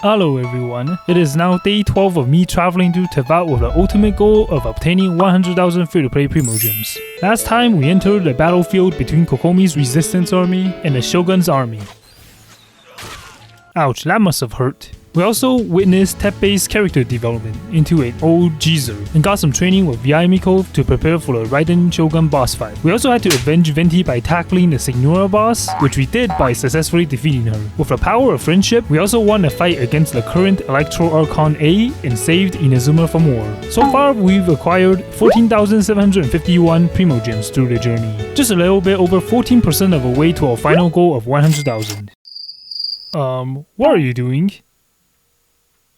Hello everyone, it is now day 12 of me traveling to Teyvat with the ultimate goal of obtaining 100,000 free-to-play Primogems. Last time we entered the battlefield between Kokomi's resistance army and the Shogun's army. Ouch, that must have hurt. We also witnessed Teppei's character development into an old geezer and got some training with Yaemiko to prepare for the Raiden Shogun boss fight. We also had to avenge Venti by tackling the Signora boss, which we did by successfully defeating her. With the power of friendship, we also won a fight against the current Electro Archon A and saved Inazuma from war. So far, we've acquired 14,751 Primogems through the journey, just a little bit over 14% of a way to our final goal of 100,000. What are you doing?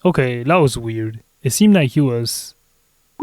Okay, that was weird. It seemed like he was...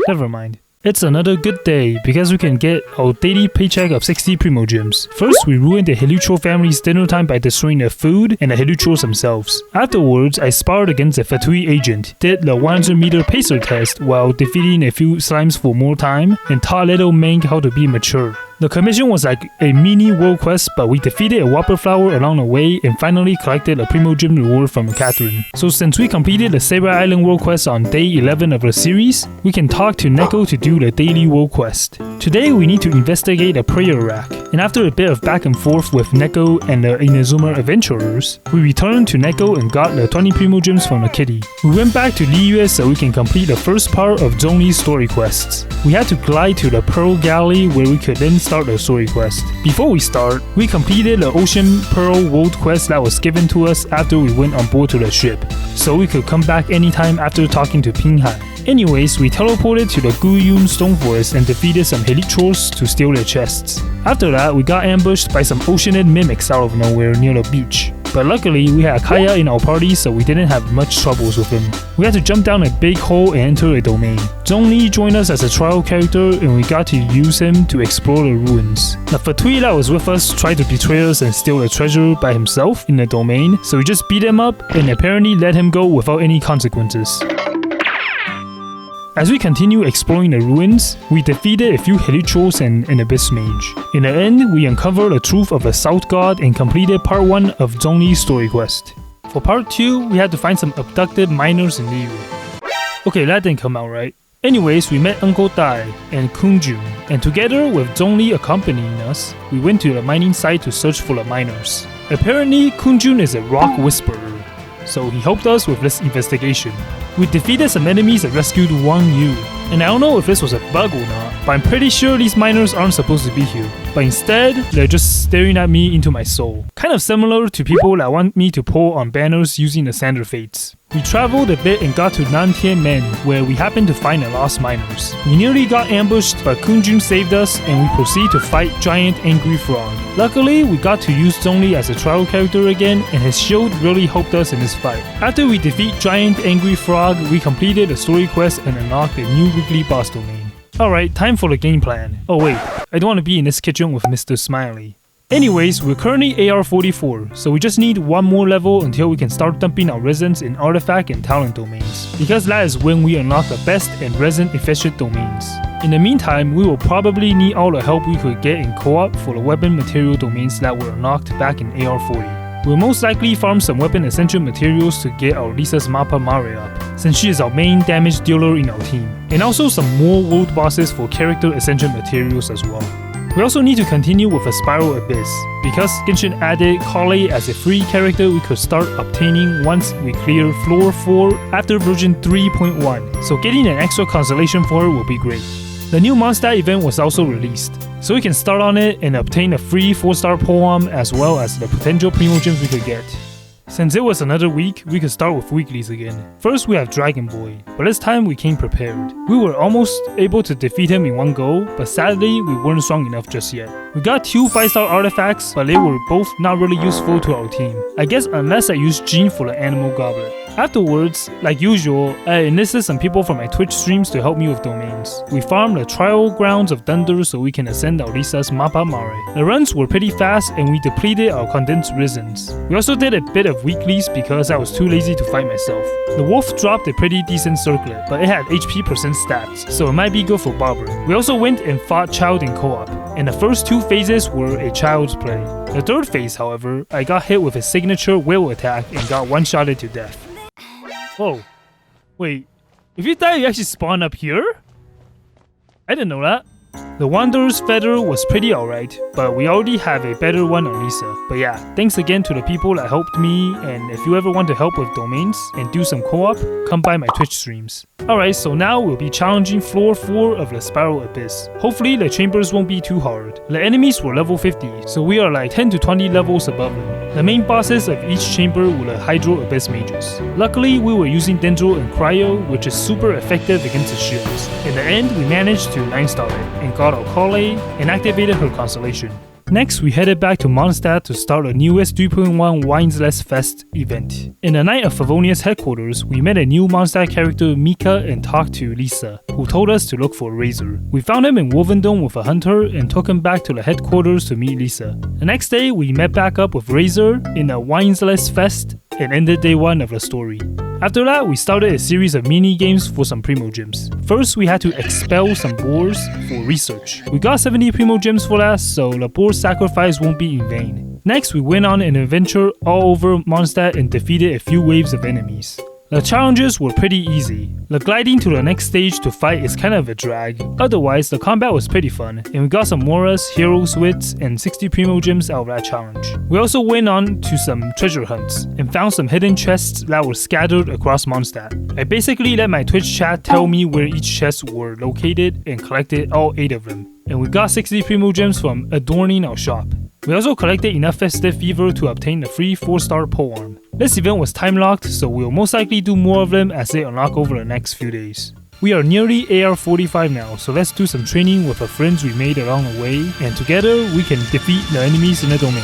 Never mind. It's another good day because we can get our daily paycheck of 60 Primogems. First, we ruined the Helutro family's dinner time by destroying their food and the Helutros themselves. Afterwards, I sparred against a F2P agent, did the 100-meter pacer test while defeating a few slimes for more time, and taught little Meng how to be mature. The commission was like a mini world quest, but we defeated a Whopper Flower along the way and finally collected a Primogem reward from Catherine. So since we completed the Saber Island world quest on day 11 of the series, we can talk to Neko to do the daily world quest. Today we need to investigate a prayer rack, and after a bit of back and forth with Neko and the Inazuma adventurers, we returned to Neko and got the 20 Primogems from the kitty. We went back to Liyue so we can complete the first part of Zhongli's story quests. We had to glide to the Pearl Galley where we could then start the story quest. Before we start, we completed the Ocean Pearl World quest that was given to us after we went on board to the ship, so we could come back anytime after talking to Pinghai. Anyways, we teleported to the Guyun Stone Forest and defeated some Helitros to steal their chests. After that, we got ambushed by some Oceanid mimics out of nowhere near the beach. But luckily, we had Kaya in our party, so we didn't have much troubles with him. We had to jump down a big hole and enter a domain. Zhongli joined us as a trial character, and we got to use him to explore the ruins. The F2P that was with us tried to betray us and steal a treasure by himself in the domain, so we just beat him up and apparently let him go without any consequences. As we continue exploring the ruins, we defeated a few Helitros and an Abyss Mage. In the end, we uncovered the truth of the South God and completed part 1 of Zhongli's story quest. For part 2, we had to find some abducted miners in Liyue. Okay, that didn't come out right. Anyways, we met Uncle Dai and Kunjun, and together with Zhongli accompanying us, we went to the mining site to search for the miners. Apparently, Kunjun is a rock whisperer, so he helped us with this investigation. We defeated some enemies and rescued Wang Yu. And I don't know if this was a bug or not, but I'm pretty sure these miners aren't supposed to be here. But instead, they're just staring at me into my soul. Kind of similar to people that want me to pull on banners using the Sander Fates. We traveled a bit and got to Nantian Men, where we happened to find the lost miners. We nearly got ambushed, but Kunjun saved us and we proceed to fight Giant Angry Frog. Luckily, we got to use Zhongli as a trial character again, and his shield really helped us in this fight. After we defeat Giant Angry Frog, we completed the story quest and unlocked a new weekly boss domain. Alright, time for the game plan. Oh wait, I don't want to be in this kitchen with Mr. Smiley. Anyways, we're currently AR 44, so we just need one more level until we can start dumping our resins in artifact and talent domains, because that is when we unlock the best and resin efficient domains. In the meantime, we will probably need all the help we could get in co-op for the weapon material domains that were unlocked back in AR 40. We'll most likely farm some weapon essential materials to get our Lisa's Mappa Mare up, since she is our main damage dealer in our team, and also some more world bosses for character essential materials as well. We also need to continue with a Spiral Abyss, because Genshin added Kale as a free character we could start obtaining once we clear floor 4 after version 3.1, so getting an extra constellation for her will be great. The new Mondstadt event was also released, so we can start on it and obtain a free 4-star poem as well as the potential Primogems we could get. Since it was another week, we could start with weeklies again. First we have Dragon Boy, but this time we came prepared. We were almost able to defeat him in one go, but sadly we weren't strong enough just yet. We got 2 5-star artifacts, but they were both not really useful to our team. I guess unless I used Jean for the Animal Goblet. Afterwards, like usual, I enlisted some people from my Twitch streams to help me with domains. We farmed the Trial Grounds of Thunder so we can ascend our Lisa's Mappa Mare. The runs were pretty fast and we depleted our condensed resins. We also did a bit of weeklies because I was too lazy to fight myself. The wolf dropped a pretty decent circlet, but it had HP percent stats, so it might be good for Barber. We also went and fought Child in co-op, and the first 2 phases were a child's play. The third phase, however, I got hit with a signature whale attack and got one-shotted to death. Whoa. Wait. If you die, you actually spawn up here? I didn't know that. The Wanderer's Feather was pretty alright, but we already have a better one on Lisa. But yeah, thanks again to the people that helped me, and if you ever want to help with domains and do some co-op, come by my Twitch streams. Alright, so now we'll be challenging floor 4 of the Spiral Abyss. Hopefully the chambers won't be too hard. The enemies were level 50, so we are like 10 to 20 levels above them. The main bosses of each chamber were the Hydro Abyss mages. Luckily, we were using Dendro and Cryo, which is super effective against the shields. In the end, we managed to 9-star it, and got our Kale, and activated her constellation. Next, we headed back to Mondstadt to start the newest 3.1 Wineless Fest event. In the night of Favonia's headquarters, we met a new Mondstadt character Mika and talked to Lisa, who told us to look for Razor. We found him in Wolvendome with a hunter and took him back to the headquarters to meet Lisa. The next day, we met back up with Razor in a Wineless Fest and ended day 1 of the story. After that, we started a series of mini-games for some Primogems. First, we had to expel some boars for research. We got 70 Primogems for that, so the boar sacrifice won't be in vain. Next, we went on an adventure all over Mondstadt and defeated a few waves of enemies. The challenges were pretty easy. The gliding to the next stage to fight is kind of a drag. Otherwise, the combat was pretty fun, and we got some Moras, Heroes Wits, and 60 Primogems out of that challenge. We also went on to some treasure hunts, and found some hidden chests that were scattered across Mondstadt. I basically let my Twitch chat tell me where each chest were located and collected all 8 of them. And we got 60 Primogems from adorning our shop. We also collected enough Festive Fever to obtain a free 4-star polearm. This event was time locked, so we'll most likely do more of them as they unlock over the next few days. We are nearly AR 45 now, so let's do some training with the friends we made along the way, and together we can defeat the enemies in the domain.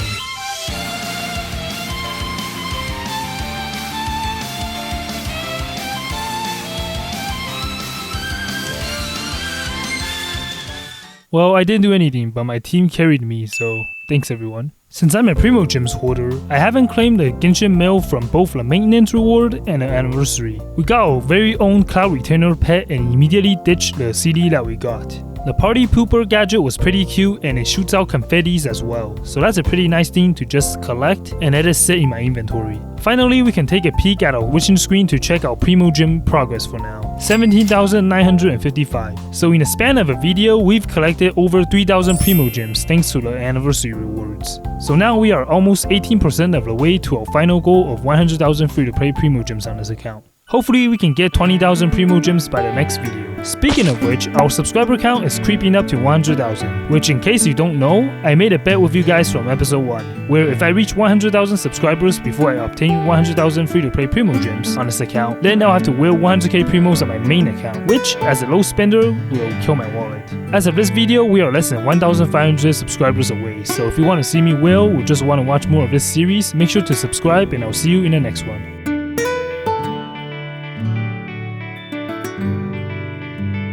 Well, I didn't do anything, but my team carried me, so thanks everyone. Since I'm a Primogems hoarder, I haven't claimed the Genshin mail from both the maintenance reward and the anniversary. We got our very own Cloud Retainer pet and immediately ditched the CD that we got. The Party Pooper gadget was pretty cute and it shoots out confettis as well, so that's a pretty nice thing to just collect and let it sit in my inventory. Finally, we can take a peek at our wishing screen to check our Primogem progress for now. 17,955. So in the span of a video, we've collected over 3,000 Primogems thanks to the anniversary rewards. So now we are almost 18% of the way to our final goal of 100,000 free-to-play Primogems on this account. Hopefully we can get 20,000 Primogems by the next video. Speaking of which, our subscriber count is creeping up to 100,000, which in case you don't know, I made a bet with you guys from episode 1, where if I reach 100,000 subscribers before I obtain 100,000 free-to-play Primogems on this account, then I'll have to whale 100k Primos on my main account, which, as a low spender, will kill my wallet. As of this video, we are less than 1,500 subscribers away, so if you want to see me whale or just want to watch more of this series, make sure to subscribe and I'll see you in the next one.